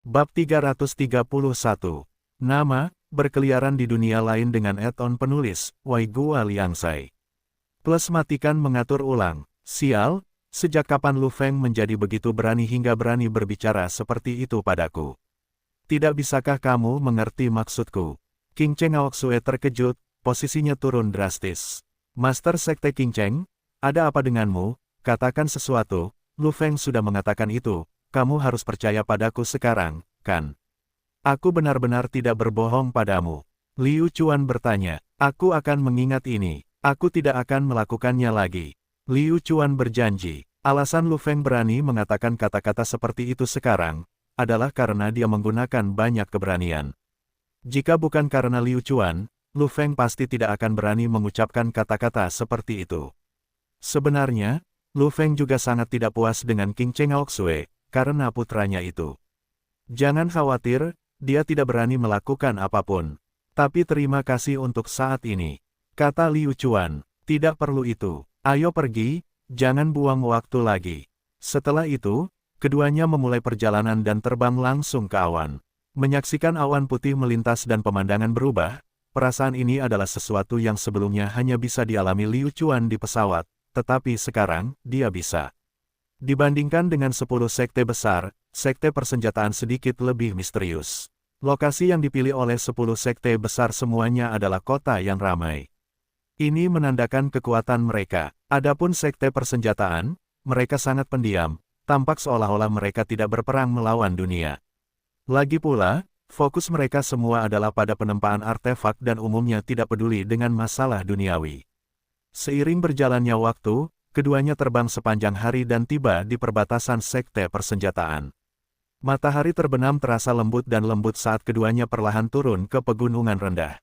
Bab 331. Nama, berkeliaran di dunia lain dengan add-on penulis, Wai Gua Liangsai. Plus matikan mengatur ulang. Sial, sejak kapan Lu Feng menjadi begitu berani hingga berani berbicara seperti itu padaku? Tidak bisakah kamu mengerti maksudku? King Cheng Aoxue terkejut, posisinya turun drastis. Master Sekte King Cheng, ada apa denganmu? Katakan sesuatu. Lu Feng sudah mengatakan itu. Kamu harus percaya padaku sekarang, kan? Aku benar-benar tidak berbohong padamu. Liu Chuan bertanya. Aku akan mengingat ini. Aku tidak akan melakukannya lagi. Liu Chuan berjanji. Alasan Lu Feng berani mengatakan kata-kata seperti itu sekarang, adalah karena dia menggunakan banyak keberanian. Jika bukan karena Liu Chuan, Lu Feng pasti tidak akan berani mengucapkan kata-kata seperti itu. Sebenarnya, Lu Feng juga sangat tidak puas dengan King Cheng Aoxue, karena putranya itu. Jangan khawatir, dia tidak berani melakukan apapun. Tapi terima kasih untuk saat ini. Kata Liu Chuan, tidak perlu itu. Ayo pergi, jangan buang waktu lagi. Setelah itu, keduanya memulai perjalanan dan terbang langsung ke awan. Menyaksikan awan putih melintas dan pemandangan berubah, perasaan ini adalah sesuatu yang sebelumnya hanya bisa dialami Liu Chuan di pesawat, tetapi sekarang, dia bisa. Dibandingkan dengan 10 sekte besar, sekte persenjataan sedikit lebih misterius. Lokasi yang dipilih oleh 10 sekte besar semuanya adalah kota yang ramai. Ini menandakan kekuatan mereka. Adapun sekte persenjataan, mereka sangat pendiam, tampak seolah-olah mereka tidak berperang melawan dunia. Lagi pula, fokus mereka semua adalah pada penempaan artefak dan umumnya tidak peduli dengan masalah duniawi. Seiring berjalannya waktu, keduanya terbang sepanjang hari dan tiba di perbatasan sekte persenjataan. Matahari terbenam terasa lembut dan lembut saat keduanya perlahan turun ke pegunungan rendah.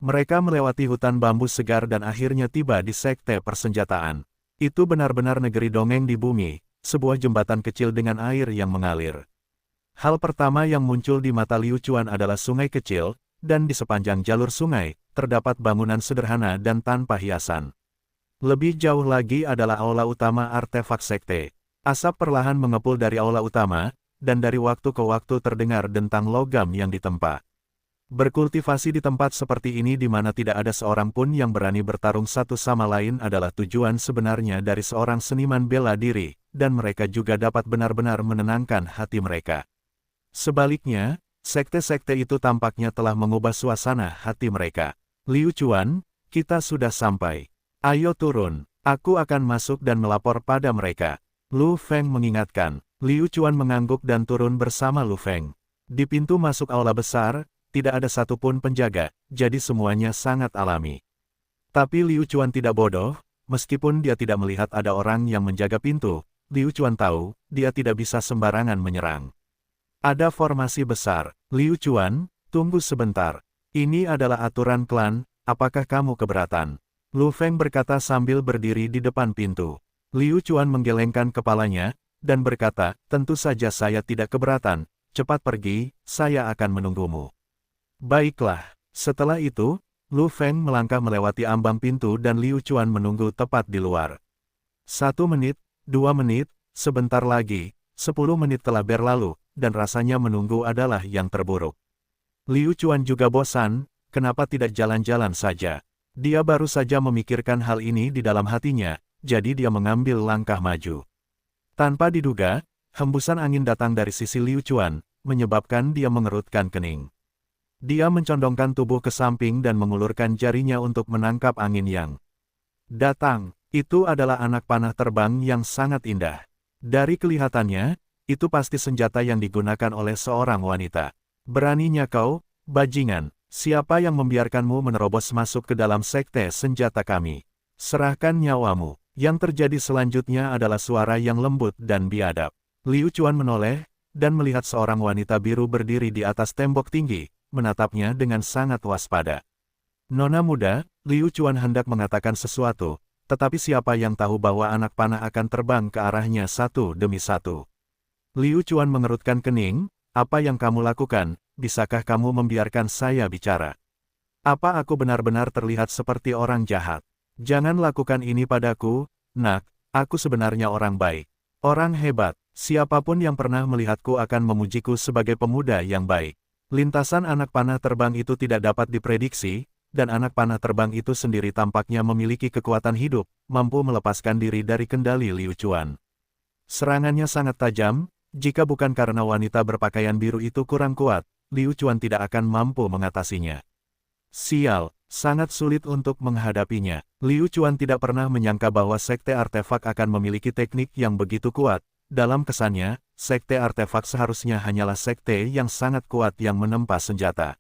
Mereka melewati hutan bambu segar dan akhirnya tiba di sekte persenjataan. Itu benar-benar negeri dongeng di bumi, sebuah jembatan kecil dengan air yang mengalir. Hal pertama yang muncul di mata Liu Chuan adalah sungai kecil, dan di sepanjang jalur sungai, terdapat bangunan sederhana dan tanpa hiasan. Lebih jauh lagi adalah aula utama artefak sekte. Asap perlahan mengepul dari aula utama, dan dari waktu ke waktu terdengar dentang logam yang ditempa. Berkultivasi di tempat seperti ini di mana tidak ada seorang pun yang berani bertarung satu sama lain adalah tujuan sebenarnya dari seorang seniman bela diri, dan mereka juga dapat benar-benar menenangkan hati mereka. Sebaliknya, sekte-sekte itu tampaknya telah mengubah suasana hati mereka. Liu Chuan, kita sudah sampai. Ayo turun, aku akan masuk dan melapor pada mereka. Lu Feng mengingatkan. Liu Chuan mengangguk dan turun bersama Lu Feng. Di pintu masuk aula besar, tidak ada satupun penjaga, jadi semuanya sangat alami. Tapi Liu Chuan tidak bodoh, meskipun dia tidak melihat ada orang yang menjaga pintu, Liu Chuan tahu, dia tidak bisa sembarangan menyerang. Ada formasi besar. Liu Chuan, tunggu sebentar. Ini adalah aturan klan, apakah kamu keberatan? Lu Feng berkata sambil berdiri di depan pintu. Liu Chuan menggelengkan kepalanya, dan berkata, tentu saja saya tidak keberatan, cepat pergi, saya akan menunggumu. Baiklah. Setelah itu, Lu Feng melangkah melewati ambang pintu dan Liu Chuan menunggu tepat di luar. 1 menit, 2 menit, sebentar lagi, 10 menit telah berlalu, dan rasanya menunggu adalah yang terburuk. Liu Chuan juga bosan, kenapa tidak jalan-jalan saja? Dia baru saja memikirkan hal ini di dalam hatinya, jadi dia mengambil langkah maju. Tanpa diduga, hembusan angin datang dari sisi Liu Chuan, menyebabkan dia mengerutkan kening. Dia mencondongkan tubuh ke samping dan mengulurkan jarinya untuk menangkap angin yang datang. Itu adalah anak panah terbang yang sangat indah. Dari kelihatannya, itu pasti senjata yang digunakan oleh seorang wanita. Beraninya kau, bajingan, siapa yang membiarkanmu menerobos masuk ke dalam sekte senjata kami? Serahkan nyawamu. Yang terjadi selanjutnya adalah suara yang lembut dan biadab. Liu Chuan menoleh, dan melihat seorang wanita biru berdiri di atas tembok tinggi, menatapnya dengan sangat waspada. Nona muda, Liu Chuan hendak mengatakan sesuatu, tetapi siapa yang tahu bahwa anak panah akan terbang ke arahnya satu demi satu. Liu Chuan mengerutkan kening, apa yang kamu lakukan, bisakah kamu membiarkan saya bicara? Apa aku benar-benar terlihat seperti orang jahat? Jangan lakukan ini padaku, nak, aku sebenarnya orang baik. Orang hebat, siapapun yang pernah melihatku akan memujiku sebagai pemuda yang baik. Lintasan anak panah terbang itu tidak dapat diprediksi, dan anak panah terbang itu sendiri tampaknya memiliki kekuatan hidup, mampu melepaskan diri dari kendali Liu Chuan. Serangannya sangat tajam, jika bukan karena wanita berpakaian biru itu kurang kuat, Liu Chuan tidak akan mampu mengatasinya. Sial, sangat sulit untuk menghadapinya. Liu Chuan tidak pernah menyangka bahwa Sekte Artefak akan memiliki teknik yang begitu kuat. Dalam kesannya, Sekte Artefak seharusnya hanyalah sekte yang sangat kuat yang menempa senjata.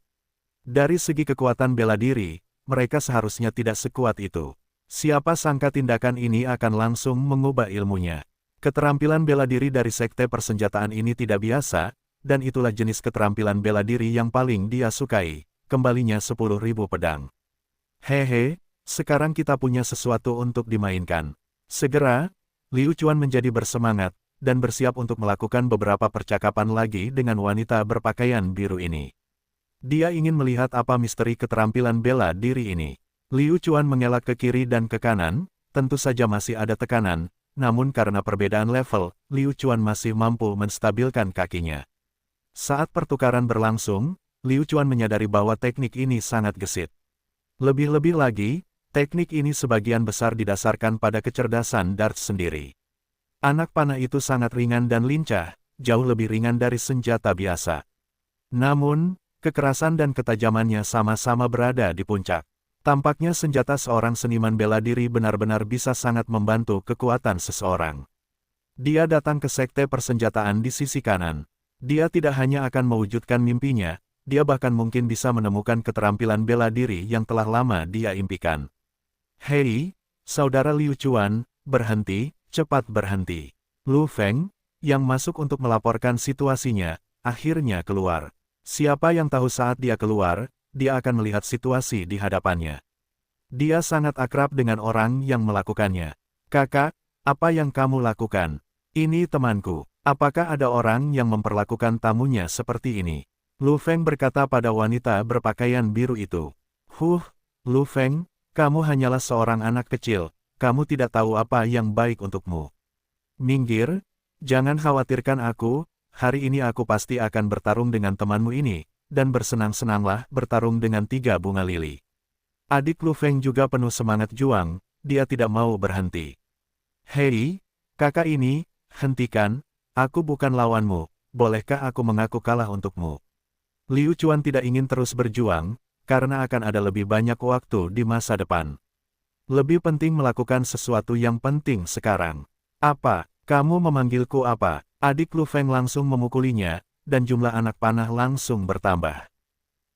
Dari segi kekuatan bela diri, mereka seharusnya tidak sekuat itu. Siapa sangka tindakan ini akan langsung mengubah ilmunya. Keterampilan bela diri dari sekte persenjataan ini tidak biasa, dan itulah jenis keterampilan bela diri yang paling dia sukai. Kembalinya 10.000 pedang. Hehe, sekarang kita punya sesuatu untuk dimainkan. Segera, Liu Chuan menjadi bersemangat, dan bersiap untuk melakukan beberapa percakapan lagi dengan wanita berpakaian biru ini. Dia ingin melihat apa misteri keterampilan bela diri ini. Liu Chuan mengelak ke kiri dan ke kanan, tentu saja masih ada tekanan, namun karena perbedaan level, Liu Chuan masih mampu menstabilkan kakinya. Saat pertukaran berlangsung, Liu Chuan menyadari bahwa teknik ini sangat gesit. Lebih-lebih lagi, teknik ini sebagian besar didasarkan pada kecerdasan darts sendiri. Anak panah itu sangat ringan dan lincah, jauh lebih ringan dari senjata biasa. Namun, kekerasan dan ketajamannya sama-sama berada di puncak. Tampaknya senjata seorang seniman bela diri benar-benar bisa sangat membantu kekuatan seseorang. Dia datang ke sekte persenjataan di sisi kanan. Dia tidak hanya akan mewujudkan mimpinya, dia bahkan mungkin bisa menemukan keterampilan bela diri yang telah lama dia impikan. Hei, saudara Liu Chuan, berhenti, cepat berhenti. Lu Feng, yang masuk untuk melaporkan situasinya, akhirnya keluar. Siapa yang tahu saat dia keluar, dia akan melihat situasi di hadapannya. Dia sangat akrab dengan orang yang melakukannya. Kakak, apa yang kamu lakukan? Ini temanku. Apakah ada orang yang memperlakukan tamunya seperti ini? Lu Feng berkata pada wanita berpakaian biru itu. Lu Feng, kamu hanyalah seorang anak kecil, kamu tidak tahu apa yang baik untukmu. Minggir, jangan khawatirkan aku, hari ini aku pasti akan bertarung dengan temanmu ini, dan bersenang-senanglah bertarung dengan 3 bunga lili. Adik Lu Feng juga penuh semangat juang, dia tidak mau berhenti. Hei, kakak ini, hentikan, aku bukan lawanmu, bolehkah aku mengaku kalah untukmu? Liu Chuan tidak ingin terus berjuang, karena akan ada lebih banyak waktu di masa depan. Lebih penting melakukan sesuatu yang penting sekarang. Apa, kamu memanggilku apa? Adik Lu Feng langsung memukulinya, dan jumlah anak panah langsung bertambah.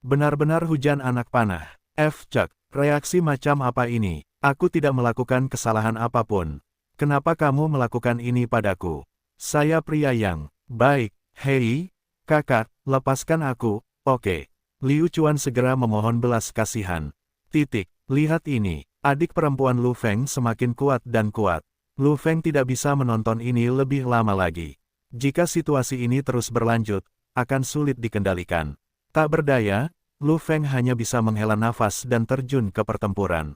Benar-benar hujan anak panah. Cek, reaksi macam apa ini? Aku tidak melakukan kesalahan apapun. Kenapa kamu melakukan ini padaku? Saya pria yang baik. Hei, kakak, lepaskan aku, oke. Liu Chuan segera memohon belas kasihan. Lihat ini, adik perempuan Lu Feng semakin kuat dan kuat. Lu Feng tidak bisa menonton ini lebih lama lagi. Jika situasi ini terus berlanjut, akan sulit dikendalikan. Tak berdaya, Lu Feng hanya bisa menghela nafas dan terjun ke pertempuran.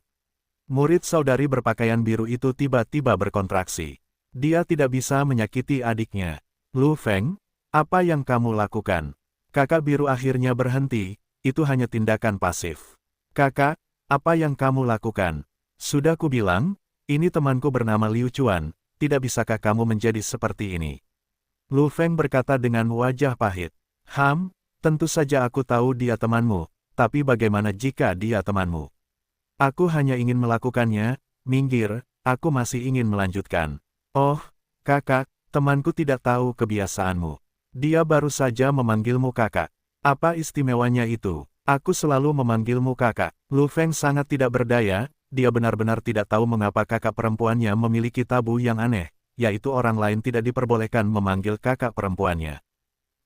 Murid saudari berpakaian biru itu tiba-tiba berkontraksi. Dia tidak bisa menyakiti adiknya. Lu Feng, apa yang kamu lakukan? Kakak biru akhirnya berhenti, itu hanya tindakan pasif. Kakak, apa yang kamu lakukan? Sudah kubilang, ini temanku bernama Liu Chuan, tidak bisakah kamu menjadi seperti ini? Lu Feng berkata dengan wajah pahit. Tentu saja aku tahu dia temanmu, tapi bagaimana jika dia temanmu? Aku hanya ingin melakukannya, minggir, aku masih ingin melanjutkan. Oh, kakak, temanku tidak tahu kebiasaanmu. Dia baru saja memanggilmu kakak. Apa istimewanya itu? Aku selalu memanggilmu kakak. Lu Feng sangat tidak berdaya, dia benar-benar tidak tahu mengapa kakak perempuannya memiliki tabu yang aneh, yaitu orang lain tidak diperbolehkan memanggil kakak perempuannya.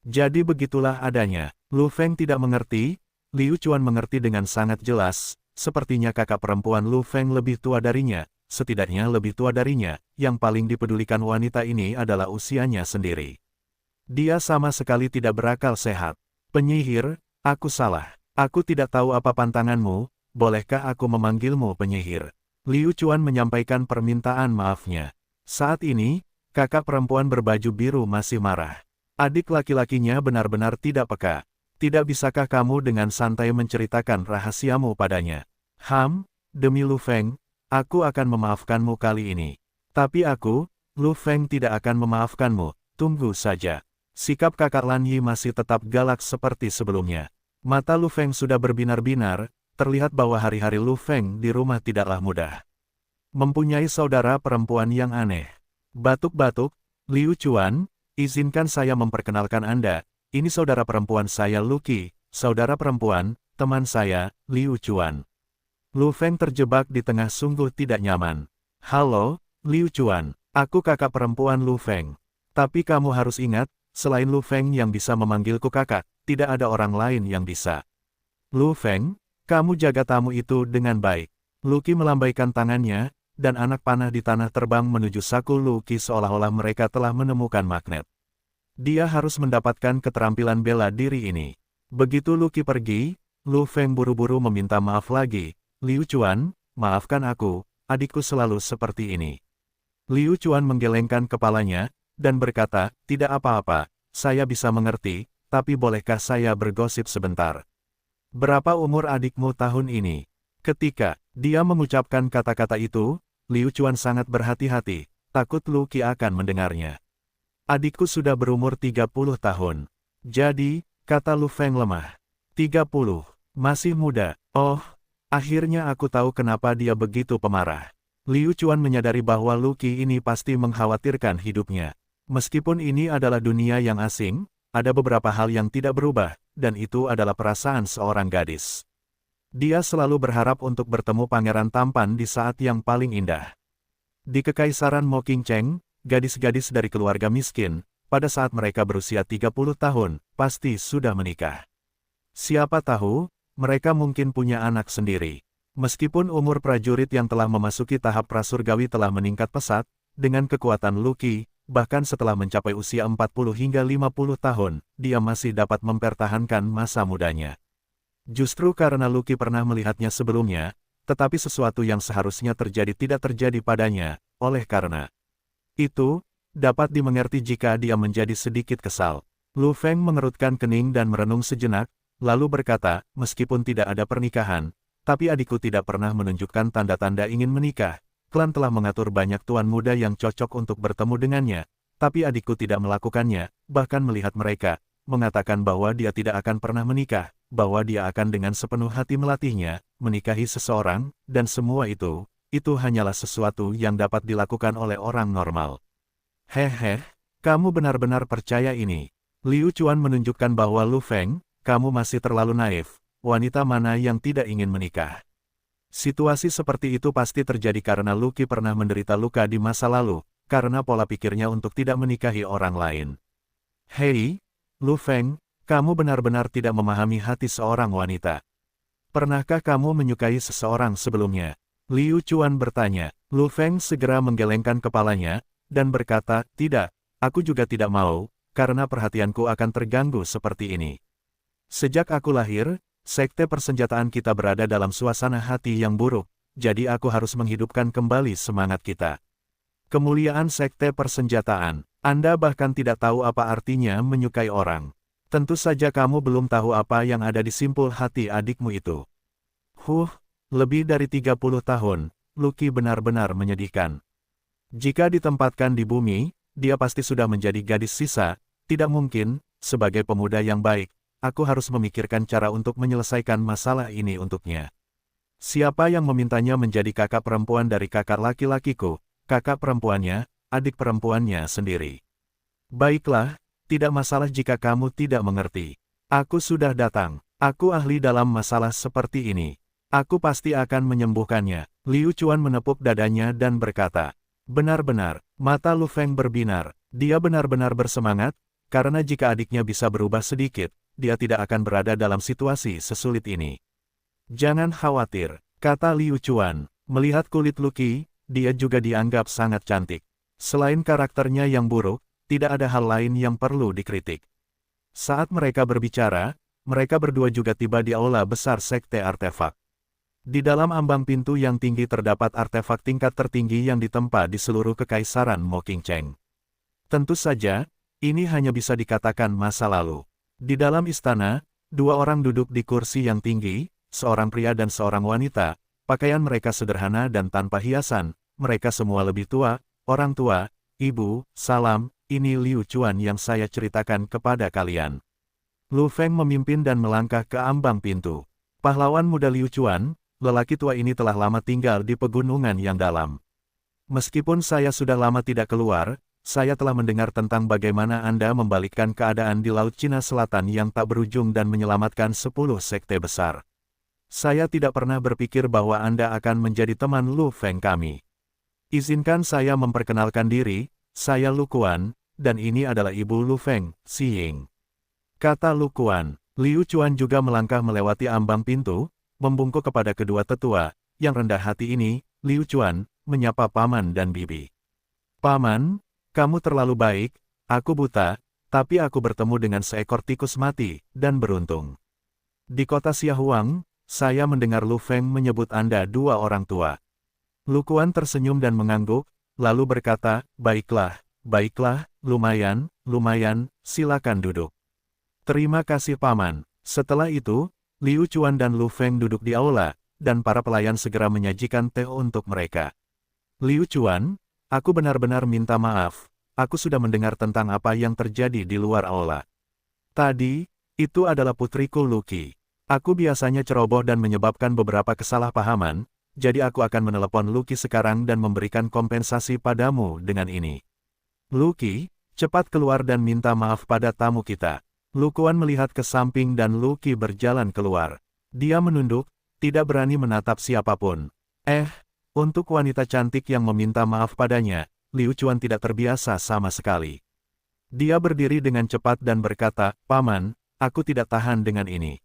Jadi begitulah adanya. Lu Feng tidak mengerti, Liu Chuan mengerti dengan sangat jelas, sepertinya kakak perempuan Lu Feng lebih tua darinya, setidaknya lebih tua darinya, yang paling dipedulikan wanita ini adalah usianya sendiri. Dia sama sekali tidak berakal sehat. Penyihir, aku salah. Aku tidak tahu apa pantanganmu, bolehkah aku memanggilmu penyihir? Liu Chuan menyampaikan permintaan maafnya. Saat ini, kakak perempuan berbaju biru masih marah. Adik laki-lakinya benar-benar tidak peka. Tidak bisakah kamu dengan santai menceritakan rahasiamu padanya? Demi Lu Feng, aku akan memaafkanmu kali ini. Tapi aku, Lu Feng tidak akan memaafkanmu, tunggu saja. Sikap kakak Lan Yi masih tetap galak seperti sebelumnya. Mata Lu Feng sudah berbinar-binar, terlihat bahwa hari-hari Lu Feng di rumah tidaklah mudah. Mempunyai saudara perempuan yang aneh. Batuk-batuk, Liu Chuan, izinkan saya memperkenalkan Anda, ini saudara perempuan saya Luqi, saudara perempuan, teman saya, Liu Chuan. Lu Feng terjebak di tengah sungguh tidak nyaman. Halo, Liu Chuan, aku kakak perempuan Lu Feng. Tapi kamu harus ingat, selain Lu Feng yang bisa memanggilku kakak, tidak ada orang lain yang bisa. Lu Feng, kamu jaga tamu itu dengan baik. Luqi melambaikan tangannya, dan anak panah di tanah terbang menuju saku Luqi seolah-olah mereka telah menemukan magnet. Dia harus mendapatkan keterampilan bela diri ini. Begitu Luqi pergi, Lu Feng buru-buru meminta maaf lagi. Liu Chuan, maafkan aku, adikku selalu seperti ini. Liu Chuan menggelengkan kepalanya, dan berkata, tidak apa-apa, saya bisa mengerti, tapi bolehkah saya bergosip sebentar? Berapa umur adikmu tahun ini? Ketika dia mengucapkan kata-kata itu, Liu Chuan sangat berhati-hati, takut Luqi akan mendengarnya. Adikku sudah berumur 30 tahun. Jadi, kata Lu Feng lemah. 30, masih muda. Oh, akhirnya aku tahu kenapa dia begitu pemarah. Liu Chuan menyadari bahwa Luqi ini pasti mengkhawatirkan hidupnya. Meskipun ini adalah dunia yang asing, ada beberapa hal yang tidak berubah, dan itu adalah perasaan seorang gadis. Dia selalu berharap untuk bertemu pangeran tampan di saat yang paling indah. Di Kekaisaran Moqingcheng, gadis-gadis dari keluarga miskin, pada saat mereka berusia 30 tahun, pasti sudah menikah. Siapa tahu, mereka mungkin punya anak sendiri. Meskipun umur prajurit yang telah memasuki tahap prasurgawi telah meningkat pesat, dengan kekuatan Luqi, bahkan setelah mencapai usia 40 hingga 50 tahun, dia masih dapat mempertahankan masa mudanya. Justru karena Luqi pernah melihatnya sebelumnya, tetapi sesuatu yang seharusnya terjadi tidak terjadi padanya, oleh karena itu, dapat dimengerti jika dia menjadi sedikit kesal. Lu Feng mengerutkan kening dan merenung sejenak, lalu berkata, meskipun tidak ada pernikahan, tapi adikku tidak pernah menunjukkan tanda-tanda ingin menikah. Klan telah mengatur banyak tuan muda yang cocok untuk bertemu dengannya, tapi adikku tidak melakukannya, bahkan melihat mereka, mengatakan bahwa dia tidak akan pernah menikah, bahwa dia akan dengan sepenuh hati melatihnya, menikahi seseorang, dan semua itu hanyalah sesuatu yang dapat dilakukan oleh orang normal. Hehe, kamu benar-benar percaya ini? Liu Chuan menunjukkan bahwa Lu Feng, kamu masih terlalu naif, wanita mana yang tidak ingin menikah? Situasi seperti itu pasti terjadi karena Luqi pernah menderita luka di masa lalu, karena pola pikirnya untuk tidak menikahi orang lain. Hei, Lu Feng, kamu benar-benar tidak memahami hati seorang wanita. Pernahkah kamu menyukai seseorang sebelumnya? Liu Chuan bertanya. Lu Feng segera menggelengkan kepalanya, dan berkata, tidak, aku juga tidak mau, karena perhatianku akan terganggu seperti ini. Sejak aku lahir, sekte persenjataan kita berada dalam suasana hati yang buruk, jadi aku harus menghidupkan kembali semangat kita. Kemuliaan sekte persenjataan, Anda bahkan tidak tahu apa artinya menyukai orang. Tentu saja kamu belum tahu apa yang ada di simpul hati adikmu itu. Lebih dari 30 tahun, Luqi benar-benar menyedihkan. Jika ditempatkan di bumi, dia pasti sudah menjadi gadis sisa, tidak mungkin, sebagai pemuda yang baik, aku harus memikirkan cara untuk menyelesaikan masalah ini untuknya. Siapa yang memintanya menjadi kakak perempuan dari kakak laki-lakiku, kakak perempuannya, adik perempuannya sendiri. Baiklah, tidak masalah jika kamu tidak mengerti. Aku sudah datang, aku ahli dalam masalah seperti ini. Aku pasti akan menyembuhkannya. Liu Chuan menepuk dadanya dan berkata, benar-benar, mata Lu Feng berbinar, dia benar-benar bersemangat, karena jika adiknya bisa berubah sedikit, dia tidak akan berada dalam situasi sesulit ini. Jangan khawatir, kata Liu Chuan, melihat kulit Luqi, dia juga dianggap sangat cantik. Selain karakternya yang buruk, tidak ada hal lain yang perlu dikritik. Saat mereka berbicara, mereka berdua juga tiba di aula besar sekte artefak. Di dalam ambang pintu yang tinggi terdapat artefak tingkat tertinggi yang ditempa di seluruh Kekaisaran Moqingcheng. Tentu saja, ini hanya bisa dikatakan masa lalu. Di dalam istana, dua orang duduk di kursi yang tinggi, seorang pria dan seorang wanita. Pakaian mereka sederhana dan tanpa hiasan, mereka semua lebih tua, orang tua. Ibu, salam, ini Liu Chuan yang saya ceritakan kepada kalian. Lu Feng memimpin dan melangkah ke ambang pintu. Pahlawan muda Liu Chuan, lelaki tua ini telah lama tinggal di pegunungan yang dalam. Meskipun saya sudah lama tidak keluar, saya telah mendengar tentang bagaimana Anda membalikkan keadaan di Laut Cina Selatan yang tak berujung dan menyelamatkan 10 sekte besar. Saya tidak pernah berpikir bahwa Anda akan menjadi teman Lu Feng kami. Izinkan saya memperkenalkan diri, saya Lu Kuan, dan ini adalah Ibu Lu Feng, Si Ying. Kata Lu Kuan. Liu Chuan juga melangkah melewati ambang pintu, membungkuk kepada kedua tetua, yang rendah hati ini. Liu Chuan menyapa paman dan bibi. Paman, kamu terlalu baik, aku buta, tapi aku bertemu dengan seekor tikus mati, dan beruntung. Di kota Xiaohuang, saya mendengar Lu Feng menyebut Anda dua orang tua. Lu Kuan tersenyum dan mengangguk, lalu berkata, baiklah, lumayan, silakan duduk. Terima kasih paman. Setelah itu, Liu Chuan dan Lu Feng duduk di aula, dan para pelayan segera menyajikan teh untuk mereka. Liu Chuan, aku benar-benar minta maaf, aku sudah mendengar tentang apa yang terjadi di luar aula. Tadi, itu adalah putriku Luqi. Aku biasanya ceroboh dan menyebabkan beberapa kesalahpahaman, jadi aku akan menelepon Luqi sekarang dan memberikan kompensasi padamu dengan ini. Luqi, cepat keluar dan minta maaf pada tamu kita. Lu Kuan melihat ke samping dan Luqi berjalan keluar. Dia menunduk, tidak berani menatap siapapun. Untuk wanita cantik yang meminta maaf padanya, Liu Chuan tidak terbiasa sama sekali. Dia berdiri dengan cepat dan berkata, Paman, aku tidak tahan dengan ini.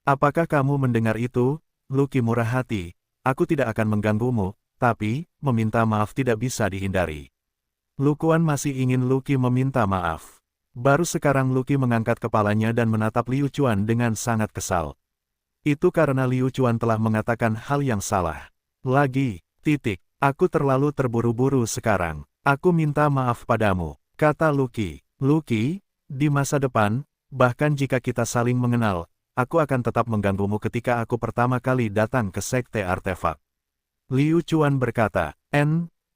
Apakah kamu mendengar itu? Luqi murah hati, aku tidak akan mengganggumu, tapi, meminta maaf tidak bisa dihindari. Lu Kuan masih ingin Luqi meminta maaf. Baru sekarang Luqi mengangkat kepalanya dan menatap Liu Chuan dengan sangat kesal. Itu karena Liu Chuan telah mengatakan hal yang salah. Aku terlalu terburu-buru sekarang. Aku minta maaf padamu, kata Luqi. Luqi, di masa depan, bahkan jika kita saling mengenal, aku akan tetap mengganggumu ketika aku pertama kali datang ke Sekte Artefak. Liu Chuan berkata,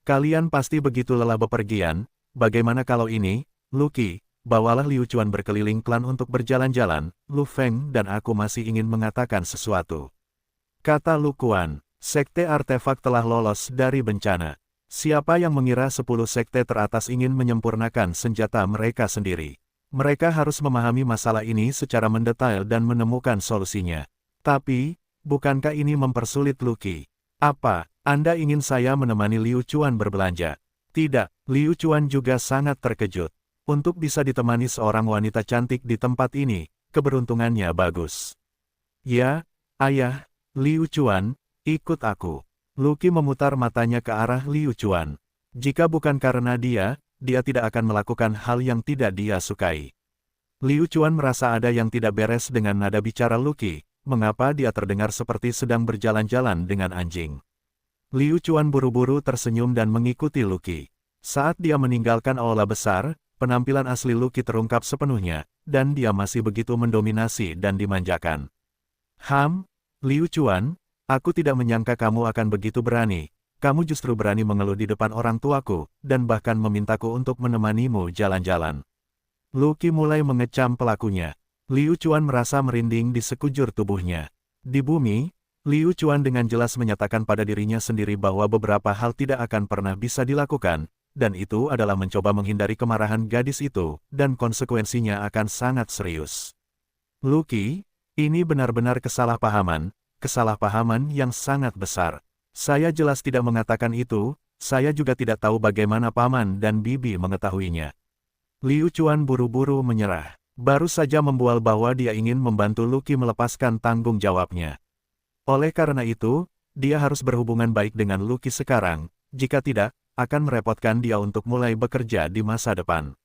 kalian pasti begitu lelah bepergian, bagaimana kalau ini, Luqi, bawalah Liu Chuan berkeliling klan untuk berjalan-jalan, Lu Feng dan aku masih ingin mengatakan sesuatu. Kata Lu Kuan, Sekte Artefak telah lolos dari bencana. Siapa yang mengira 10 sekte teratas ingin menyempurnakan senjata mereka sendiri? Mereka harus memahami masalah ini secara mendetail dan menemukan solusinya. Tapi, bukankah ini mempersulit Luqi? Apa, Anda ingin saya menemani Liu Chuan berbelanja? Tidak, Liu Chuan juga sangat terkejut. Untuk bisa ditemani seorang wanita cantik di tempat ini, keberuntungannya bagus. Ya, ayah, Liu Chuan, ikut aku. Luqi memutar matanya ke arah Liu Chuan. Jika bukan karena dia tidak akan melakukan hal yang tidak dia sukai. Liu Chuan merasa ada yang tidak beres dengan nada bicara Luqi, mengapa dia terdengar seperti sedang berjalan-jalan dengan anjing. Liu Chuan buru-buru tersenyum dan mengikuti Luqi. Saat dia meninggalkan aula besar, penampilan asli Luqi terungkap sepenuhnya, dan dia masih begitu mendominasi dan dimanjakan. Liu Chuan, aku tidak menyangka kamu akan begitu berani. Kamu justru berani mengeluh di depan orang tuaku, dan bahkan memintaku untuk menemanimu jalan-jalan. Luqi mulai mengecam pelakunya. Liu Chuan merasa merinding di sekujur tubuhnya. Di bumi, Liu Chuan dengan jelas menyatakan pada dirinya sendiri bahwa beberapa hal tidak akan pernah bisa dilakukan, dan itu adalah mencoba menghindari kemarahan gadis itu, dan konsekuensinya akan sangat serius. Luqi, ini benar-benar kesalahpahaman yang sangat besar. Saya jelas tidak mengatakan itu, saya juga tidak tahu bagaimana paman dan bibi mengetahuinya. Liu Chuan buru-buru menyerah. Baru saja membual bahwa dia ingin membantu Luqi melepaskan tanggung jawabnya. Oleh karena itu, dia harus berhubungan baik dengan Luqi sekarang, jika tidak, akan merepotkan dia untuk mulai bekerja di masa depan.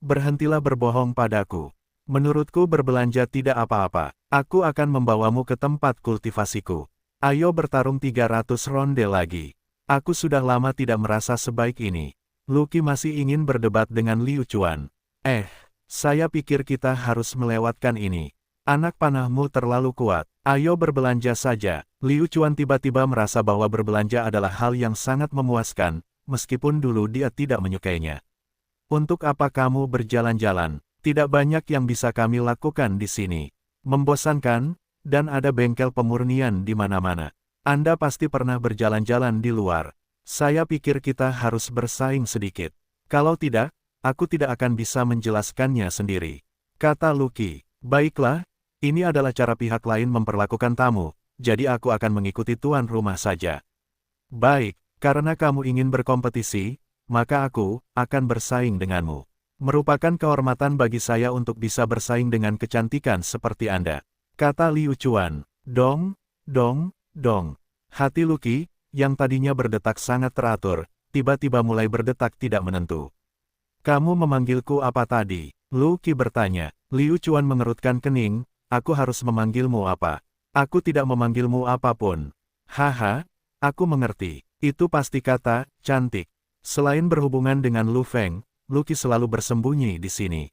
Berhentilah berbohong padaku. Menurutku berbelanja tidak apa-apa. Aku akan membawamu ke tempat kultivasiku. Ayo bertarung 300 ronde lagi. Aku sudah lama tidak merasa sebaik ini. Lucky masih ingin berdebat dengan Liu Chuan. Saya pikir kita harus melewatkan ini. Anak panahmu terlalu kuat. Ayo berbelanja saja. Liu Chuan tiba-tiba merasa bahwa berbelanja adalah hal yang sangat memuaskan, meskipun dulu dia tidak menyukainya. Untuk apa kamu berjalan-jalan? Tidak banyak yang bisa kami lakukan di sini. Membosankan, dan ada bengkel pemurnian di mana-mana. Anda pasti pernah berjalan-jalan di luar. Saya pikir kita harus bersaing sedikit. Kalau tidak, aku tidak akan bisa menjelaskannya sendiri. Kata Lucky. Baiklah, ini adalah cara pihak lain memperlakukan tamu, jadi aku akan mengikuti tuan rumah saja. Baik, karena kamu ingin berkompetisi, maka aku akan bersaing denganmu. Merupakan kehormatan bagi saya untuk bisa bersaing dengan kecantikan seperti Anda. Kata Liu Chuan. Dong, dong, dong. Hati Lucky, yang tadinya berdetak sangat teratur, tiba-tiba mulai berdetak tidak menentu. Kamu memanggilku apa tadi? Lucky bertanya. Liu Chuan mengerutkan kening, aku harus memanggilmu apa? Aku tidak memanggilmu apapun. Haha, aku mengerti. Itu pasti kata, cantik. Selain berhubungan dengan Lu Feng, Lucky selalu bersembunyi di sini.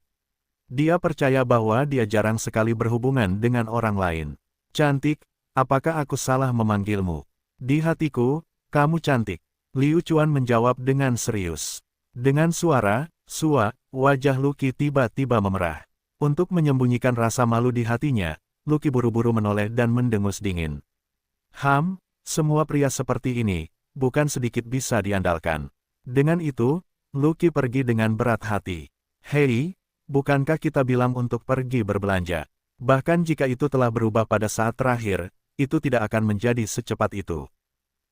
Dia percaya bahwa dia jarang sekali berhubungan dengan orang lain. Cantik, apakah aku salah memanggilmu? Di hatiku, kamu cantik. Liu Chuan menjawab dengan serius. Dengan suara, wajah Lucky tiba-tiba memerah. Untuk menyembunyikan rasa malu di hatinya, Lucky buru-buru menoleh dan mendengus dingin. Semua pria seperti ini, bukan sedikit bisa diandalkan. Dengan itu, Lucky pergi dengan berat hati. Hei, bukankah kita bilang untuk pergi berbelanja? Bahkan jika itu telah berubah pada saat terakhir, itu tidak akan menjadi secepat itu.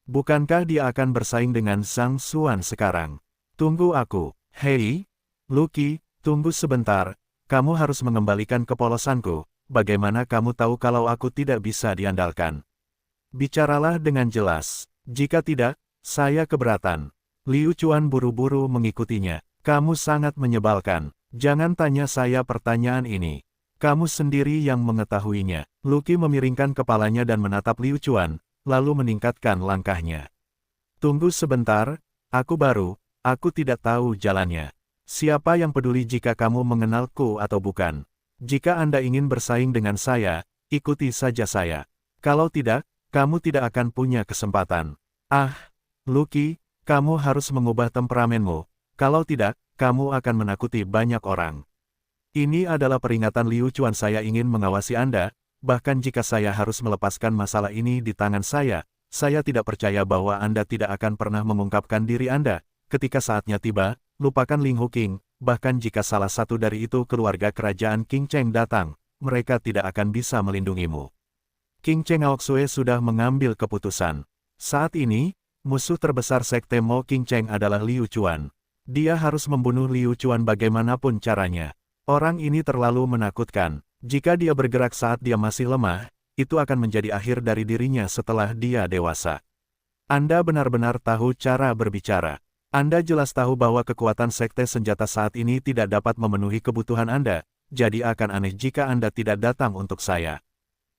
Bukankah dia akan bersaing dengan Zhang Xuan sekarang? Tunggu aku. Hei, Lucky, tunggu sebentar. Kamu harus mengembalikan kepolosanku. Bagaimana kamu tahu kalau aku tidak bisa diandalkan? Bicaralah dengan jelas. Jika tidak, saya keberatan. Liu Chuan buru-buru mengikutinya. Kamu sangat menyebalkan. Jangan tanya saya pertanyaan ini. Kamu sendiri yang mengetahuinya. Lucky memiringkan kepalanya dan menatap Liu Chuan, lalu meningkatkan langkahnya. Tunggu sebentar, aku tidak tahu jalannya. Siapa yang peduli jika kamu mengenalku atau bukan? Jika Anda ingin bersaing dengan saya, ikuti saja saya. Kalau tidak, kamu tidak akan punya kesempatan. Lucky, kamu harus mengubah temperamenmu. Kalau tidak, kamu akan menakuti banyak orang. Ini adalah peringatan Liu Chuan, saya ingin mengawasi Anda, bahkan jika saya harus melepaskan masalah ini di tangan saya tidak percaya bahwa Anda tidak akan pernah mengungkapkan diri Anda. Ketika saatnya tiba, lupakan Ling Hu King, bahkan jika salah satu dari itu keluarga kerajaan King Cheng datang, mereka tidak akan bisa melindungimu. King Cheng Aoxue sudah mengambil keputusan. Saat ini, musuh terbesar sekte Mo King Cheng adalah Liu Chuan. Dia harus membunuh Liu Chuan bagaimanapun caranya. Orang ini terlalu menakutkan. Jika dia bergerak saat dia masih lemah, itu akan menjadi akhir dari dirinya setelah dia dewasa. Anda benar-benar tahu cara berbicara. Anda jelas tahu bahwa kekuatan sekte senjata saat ini tidak dapat memenuhi kebutuhan Anda, jadi akan aneh jika Anda tidak datang untuk saya.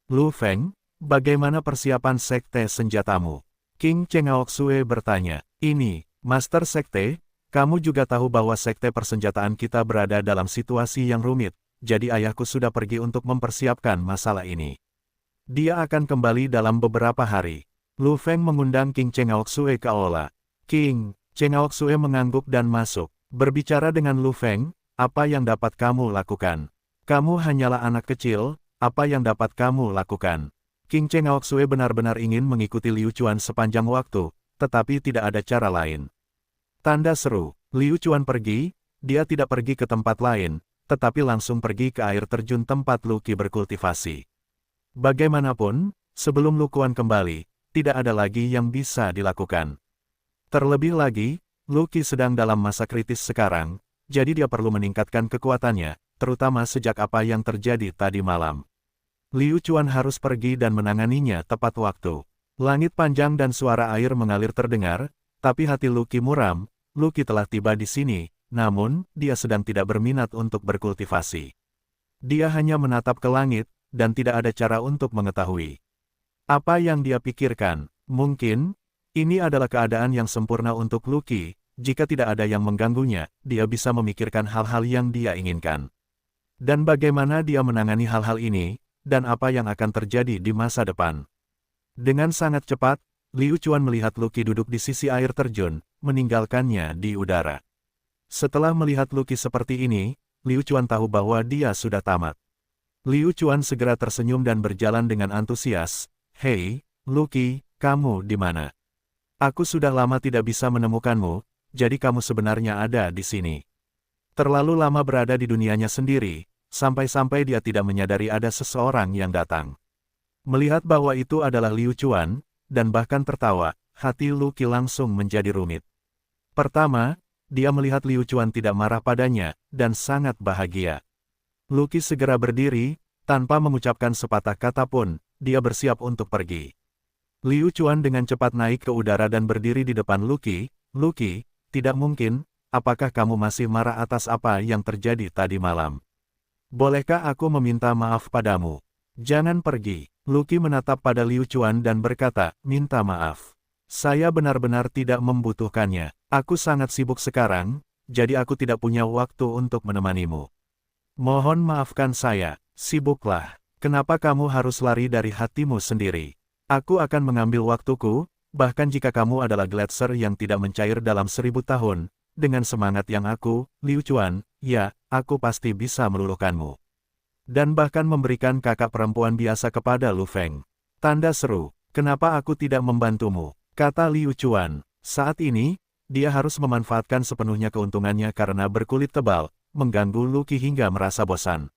Lu Feng, bagaimana persiapan sekte senjatamu? King Cheng Aoxue bertanya. Ini, Master Sekte, kamu juga tahu bahwa sekte persenjataan kita berada dalam situasi yang rumit, jadi ayahku sudah pergi untuk mempersiapkan masalah ini. Dia akan kembali dalam beberapa hari. Lu Feng mengundang King Cheng Aoxue ke aula. King Cheng Aoxue mengangguk dan masuk. Berbicara dengan Lu Feng, apa yang dapat kamu lakukan? Kamu hanyalah anak kecil, apa yang dapat kamu lakukan? King Cheng Aoxue benar-benar ingin mengikuti Liu Chuan sepanjang waktu, tetapi tidak ada cara lain. Tanda seru, Liu Chuan pergi, dia tidak pergi ke tempat lain, tetapi langsung pergi ke air terjun tempat Lucky berkultivasi. Bagaimanapun, sebelum Lu Kuan kembali, tidak ada lagi yang bisa dilakukan. Terlebih lagi, Lucky sedang dalam masa kritis sekarang, jadi dia perlu meningkatkan kekuatannya, terutama sejak apa yang terjadi tadi malam. Liu Chuan harus pergi dan menanganinya tepat waktu. Langit panjang dan suara air mengalir terdengar, tapi hati Lucky muram. Lucky telah tiba di sini, namun, dia sedang tidak berminat untuk berkultivasi. Dia hanya menatap ke langit, dan tidak ada cara untuk mengetahui apa yang dia pikirkan. Mungkin, ini adalah keadaan yang sempurna untuk Lucky, jika tidak ada yang mengganggunya, dia bisa memikirkan hal-hal yang dia inginkan. Dan bagaimana dia menangani hal-hal ini, dan apa yang akan terjadi di masa depan. Dengan sangat cepat, Liu Chuan melihat Lucky duduk di sisi air terjun, meninggalkannya di udara. Setelah melihat Lucky seperti ini, Liu Chuan tahu bahwa dia sudah tamat. Liu Chuan segera tersenyum dan berjalan dengan antusias. "Hei, Lucky, kamu di mana? Aku sudah lama tidak bisa menemukanmu, jadi kamu sebenarnya ada di sini." Terlalu lama berada di dunianya sendiri, sampai-sampai dia tidak menyadari ada seseorang yang datang. Melihat bahwa itu adalah Liu Chuan, dan bahkan tertawa, hati Lucky langsung menjadi rumit. Pertama, dia melihat Liu Chuan tidak marah padanya, dan sangat bahagia. Lucky segera berdiri, tanpa mengucapkan sepatah kata pun, dia bersiap untuk pergi. Liu Chuan dengan cepat naik ke udara dan berdiri di depan Lucky. "Lucky, tidak mungkin, apakah kamu masih marah atas apa yang terjadi tadi malam? Bolehkah aku meminta maaf padamu? Jangan pergi." Lucky menatap pada Liu Chuan dan berkata, "Minta maaf. Saya benar-benar tidak membutuhkannya. Aku sangat sibuk sekarang, jadi aku tidak punya waktu untuk menemanimu. Mohon maafkan saya, sibuklah. Kenapa kamu harus lari dari hatimu sendiri? Aku akan mengambil waktuku, bahkan jika kamu adalah gletser yang tidak mencair dalam 1000 tahun, dengan semangat yang aku, Liu Chuan, ya, aku pasti bisa meluluhkanmu. Dan bahkan memberikan kakak perempuan biasa kepada Lu Feng." Tanda seru, "Kenapa aku tidak membantumu?" kata Liu Chuan. Saat ini, dia harus memanfaatkan sepenuhnya keuntungannya karena berkulit tebal, mengganggu Lucky hingga merasa bosan.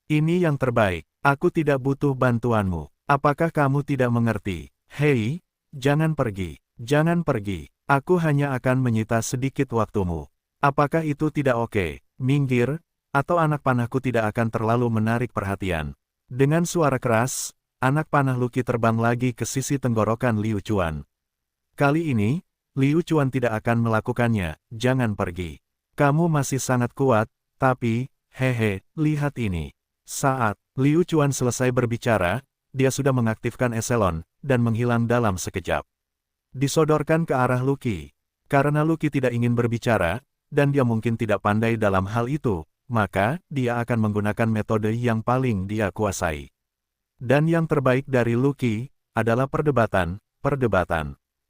"Ini yang terbaik, aku tidak butuh bantuanmu. Apakah kamu tidak mengerti? Hei, jangan pergi, jangan pergi. Aku hanya akan menyita sedikit waktumu. Apakah itu tidak oke? Minggir, atau anak panahku tidak akan terlalu menarik perhatian." Dengan suara keras, anak panah Lucky terbang lagi ke sisi tenggorokan Liu Chuan. Kali ini, Liu Chuan tidak akan melakukannya. "Jangan pergi. Kamu masih sangat kuat, tapi, hehe, lihat ini." Saat Liu Chuan selesai berbicara, dia sudah mengaktifkan eselon, dan menghilang dalam sekejap. Disodorkan ke arah Lucky. Karena Lucky tidak ingin berbicara, dan dia mungkin tidak pandai dalam hal itu, maka dia akan menggunakan metode yang paling dia kuasai. Dan yang terbaik dari Lucky adalah perdebatan.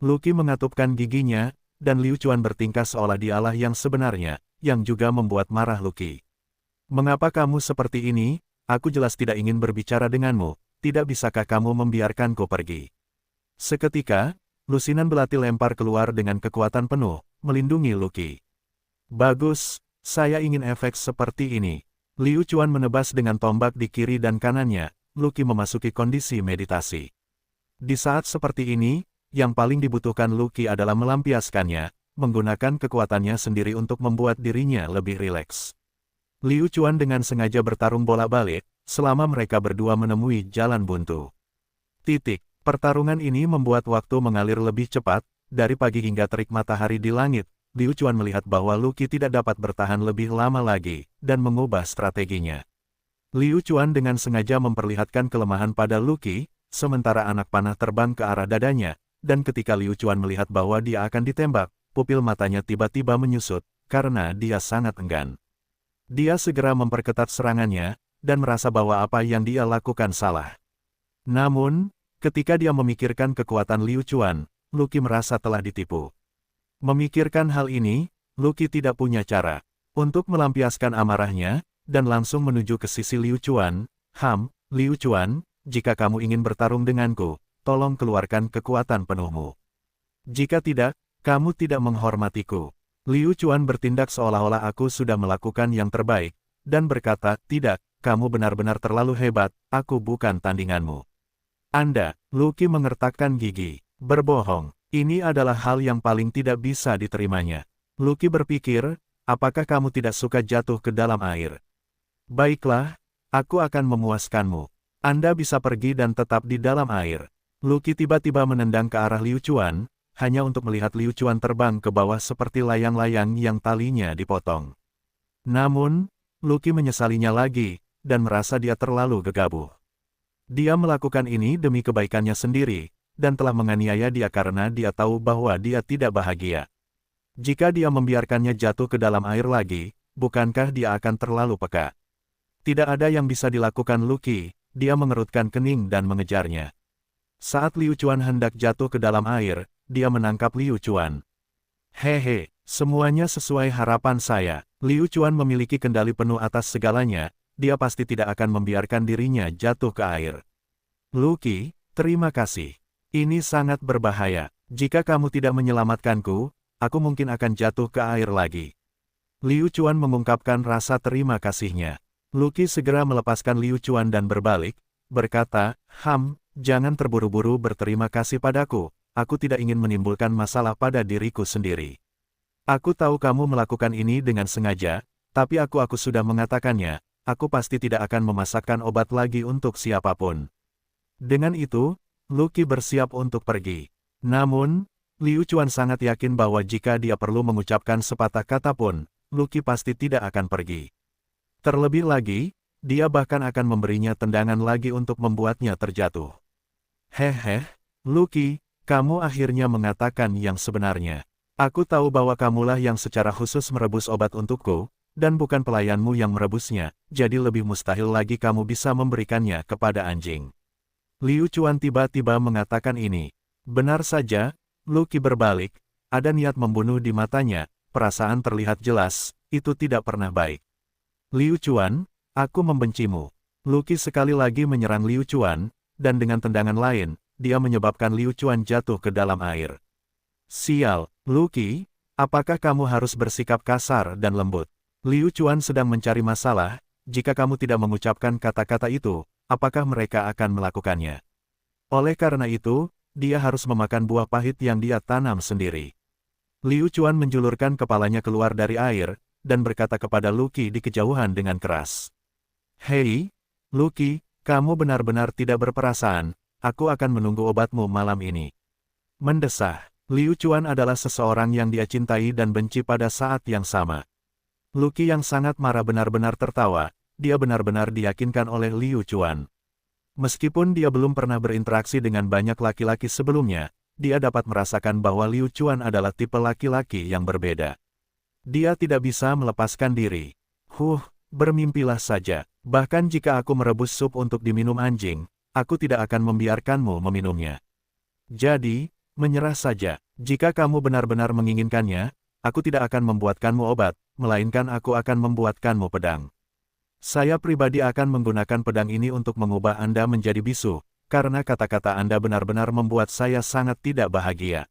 Lucky mengatupkan giginya, dan Liu Chuan bertingkah seolah dialah yang sebenarnya, yang juga membuat marah Lucky. "Mengapa kamu seperti ini? Aku jelas tidak ingin berbicara denganmu, tidak bisakah kamu membiarkanku pergi?" Seketika, lusinan belati lempar keluar dengan kekuatan penuh, melindungi Lucky. "Bagus. Saya ingin efek seperti ini." Liu Chuan menebas dengan tombak di kiri dan kanannya. Lucky memasuki kondisi meditasi. Di saat seperti ini, yang paling dibutuhkan Lucky adalah melampiaskannya, menggunakan kekuatannya sendiri untuk membuat dirinya lebih rileks. Liu Chuan dengan sengaja bertarung bolak-balik, selama mereka berdua menemui jalan buntu. Pertarungan ini membuat waktu mengalir lebih cepat, dari pagi hingga terik matahari di langit. Liu Chuan melihat bahwa Lucky tidak dapat bertahan lebih lama lagi, dan mengubah strateginya. Liu Chuan dengan sengaja memperlihatkan kelemahan pada Lucky, sementara anak panah terbang ke arah dadanya, dan ketika Liu Chuan melihat bahwa dia akan ditembak, pupil matanya tiba-tiba menyusut, karena dia sangat enggan. Dia segera memperketat serangannya, dan merasa bahwa apa yang dia lakukan salah. Namun, ketika dia memikirkan kekuatan Liu Chuan, Lucky merasa telah ditipu. Memikirkan hal ini, Lucky tidak punya cara untuk melampiaskan amarahnya, dan langsung menuju ke sisi Liu Chuan. Liu Chuan, jika kamu ingin bertarung denganku, tolong keluarkan kekuatan penuhmu. Jika tidak, kamu tidak menghormatiku." Liu Chuan bertindak seolah-olah aku sudah melakukan yang terbaik, dan berkata, "Tidak, kamu benar-benar terlalu hebat, aku bukan tandinganmu." "Anda," Lucky mengertakkan gigi, "berbohong. Ini adalah hal yang paling tidak bisa diterimanya." Lucky berpikir, "Apakah kamu tidak suka jatuh ke dalam air? Baiklah, aku akan memuaskanmu. Anda bisa pergi dan tetap di dalam air." Lucky tiba-tiba menendang ke arah Liu Chuan, hanya untuk melihat Liu Chuan terbang ke bawah seperti layang-layang yang talinya dipotong. Namun, Lucky menyesalinya lagi, dan merasa dia terlalu gegabah. Dia melakukan ini demi kebaikannya sendiri, dan telah menganiaya dia karena dia tahu bahwa dia tidak bahagia. Jika dia membiarkannya jatuh ke dalam air lagi, bukankah dia akan terlalu peka? Tidak ada yang bisa dilakukan Lucky, dia mengerutkan kening dan mengejarnya. Saat Liu Chuan hendak jatuh ke dalam air, dia menangkap Liu Chuan. Hehe, semuanya sesuai harapan saya. Liu Chuan memiliki kendali penuh atas segalanya, dia pasti tidak akan membiarkan dirinya jatuh ke air. Lucky, terima kasih. Ini sangat berbahaya. Jika kamu tidak menyelamatkanku, aku mungkin akan jatuh ke air lagi. Liu Chuan mengungkapkan rasa terima kasihnya. Lucky segera melepaskan Liu Chuan dan berbalik, berkata, jangan terburu-buru berterima kasih padaku, aku tidak ingin menimbulkan masalah pada diriku sendiri. Aku tahu kamu melakukan ini dengan sengaja, tapi aku sudah mengatakannya, aku pasti tidak akan memasakkan obat lagi untuk siapapun. Dengan itu, Lucky bersiap untuk pergi. Namun, Liu Chuan sangat yakin bahwa jika dia perlu mengucapkan sepatah kata pun, Lucky pasti tidak akan pergi. Terlebih lagi, dia bahkan akan memberinya tendangan lagi untuk membuatnya terjatuh. Hehe, Lucky, kamu akhirnya mengatakan yang sebenarnya. Aku tahu bahwa kamulah yang secara khusus merebus obat untukku, dan bukan pelayanmu yang merebusnya, jadi lebih mustahil lagi kamu bisa memberikannya kepada anjing. Liu Chuan tiba-tiba mengatakan ini. Benar saja, Lucky berbalik, ada niat membunuh di matanya, perasaan terlihat jelas, itu tidak pernah baik. Liu Chuan, aku membencimu. Lucky sekali lagi menyerang Liu Chuan, dan dengan tendangan lain, dia menyebabkan Liu Chuan jatuh ke dalam air. Sial, Lucky, apakah kamu harus bersikap kasar dan lembut? Liu Chuan sedang mencari masalah, jika kamu tidak mengucapkan kata-kata itu, apakah mereka akan melakukannya? Oleh karena itu, dia harus memakan buah pahit yang dia tanam sendiri. Liu Chuan menjulurkan kepalanya keluar dari air, dan berkata kepada Lucky di kejauhan dengan keras. Hei, Lucky, kamu benar-benar tidak berperasaan, aku akan menunggu obatmu malam ini. Mendesah, Liu Chuan adalah seseorang yang dia cintai dan benci pada saat yang sama. Lucky yang sangat marah benar-benar tertawa, dia benar-benar diyakinkan oleh Liu Chuan. Meskipun dia belum pernah berinteraksi dengan banyak laki-laki sebelumnya, dia dapat merasakan bahwa Liu Chuan adalah tipe laki-laki yang berbeda. Dia tidak bisa melepaskan diri. Bermimpilah saja. Bahkan jika aku merebus sup untuk diminum anjing, aku tidak akan membiarkanmu meminumnya. Jadi, menyerah saja. Jika kamu benar-benar menginginkannya, aku tidak akan membuatkanmu obat, melainkan aku akan membuatkanmu pedang. Saya pribadi akan menggunakan pedang ini untuk mengubah Anda menjadi bisu, karena kata-kata Anda benar-benar membuat saya sangat tidak bahagia.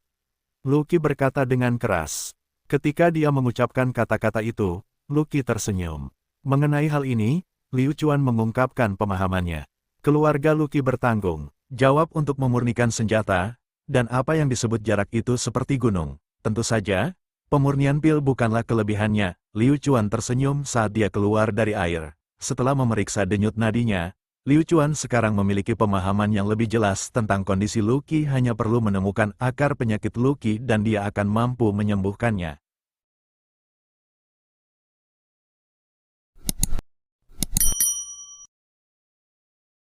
Lucky berkata dengan keras. Ketika dia mengucapkan kata-kata itu, Lucky tersenyum. Mengenai hal ini, Liu Chuan mengungkapkan pemahamannya. Keluarga Lucky bertanggung jawab untuk memurnikan senjata, dan apa yang disebut jarak itu seperti gunung. Tentu saja, pemurnian pil bukanlah kelebihannya. Liu Chuan tersenyum saat dia keluar dari air. Setelah memeriksa denyut nadinya, Liu Chuan sekarang memiliki pemahaman yang lebih jelas tentang kondisi Lucky, hanya perlu menemukan akar penyakit Lucky dan dia akan mampu menyembuhkannya.